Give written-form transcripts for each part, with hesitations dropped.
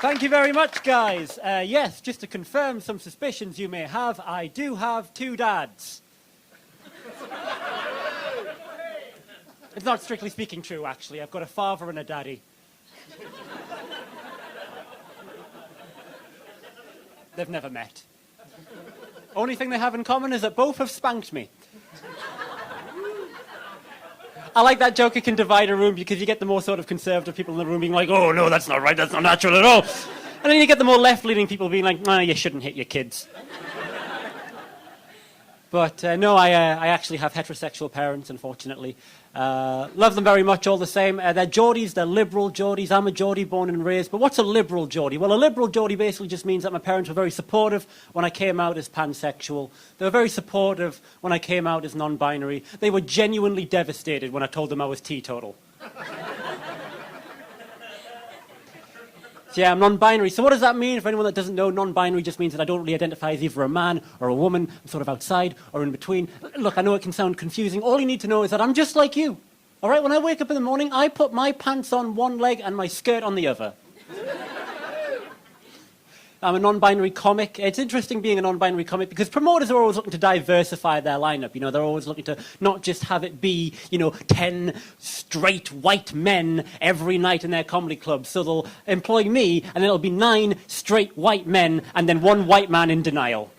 Thank you very much, guys. Yes, just to confirm some suspicions you may have, I do have two dads. It's not strictly speaking true, actually. I've got a father and a daddy. They've never met. Only thing they have in common is that both have spanked me. I like that joke, it can divide a room, because you get the more sort of conservative people in the room being like, oh, no, that's not right, that's not natural at all. And then you get the more left-leaning people being like, no, you shouldn't hit your kids. But no, I actually have heterosexual parents, unfortunately. Love them very much all the same. They're Geordies, they're liberal Geordies. I'm a Geordie born and raised. But what's a liberal Geordie? Well, a liberal Geordie basically just means that my parents were very supportive when I came out as pansexual. They were very supportive when I came out as non-binary. They were genuinely devastated when I told them I was teetotal. Yeah, I'm non-binary. So what does that mean? For anyone that doesn't know, non-binary just means that I don't really identify as either a man or a woman. I'm sort of outside or in between. Look, I know it can sound confusing. All you need to know is that I'm just like you. All right, when I wake up in the morning, I put my pants on one leg and my skirt on the other. I'm a non-binary comic. It's interesting being a non-binary comic because promoters are always looking to diversify their lineup. You know, they're always looking to not just have it be, 10 straight white men every night in their comedy club. So they'll employ me, and then it'll be 9 straight white men, and then 1 white man in denial.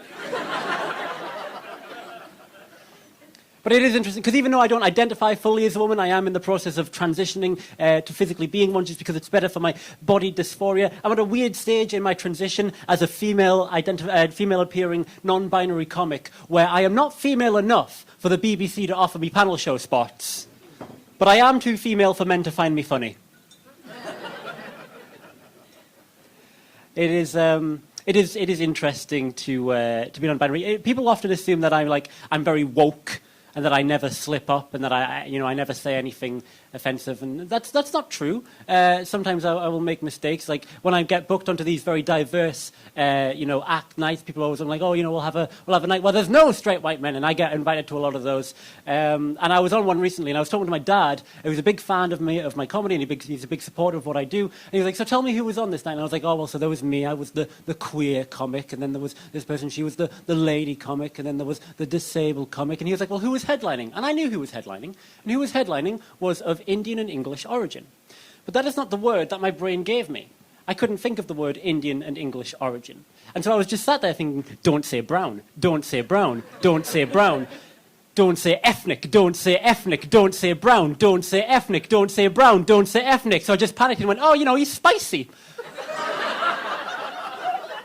But it is interesting, because even though I don't identify fully as a woman, I am in the process of transitioning to physically being one, just because it's better for my body dysphoria. I'm at a weird stage in my transition as a female-appearing non-binary comic, where I am not female enough for the BBC to offer me panel show spots. But I am too female for men to find me funny. It is interesting to be non-binary. People often assume that I'm very woke, and that I never slip up, and that I never say anything offensive, and that's not true. Sometimes I will make mistakes. Like when I get booked onto these very diverse, act nights, people are always like, oh, we'll have a night. Well, there's no straight white men, and I get invited to a lot of those. And I was on one recently, and I was talking to my dad, who was a big fan of my comedy, and he's a big supporter of what I do. And he was like, so tell me who was on this night. And I was like, oh, well, so there was me. I was the queer comic, and then there was this person. She was the lady comic, and then there was the disabled comic. And he was like, well, who was headlining? And I knew who was headlining. And who was headlining was of Indian and English origin. But that is not the word that my brain gave me. I couldn't think of the word Indian and English origin. And so I was just sat there thinking, don't say brown, don't say brown, don't say brown. Don't say ethnic, don't say ethnic, don't say brown, don't say ethnic, don't say brown, don't say ethnic. So I just panicked and went, oh, he's spicy.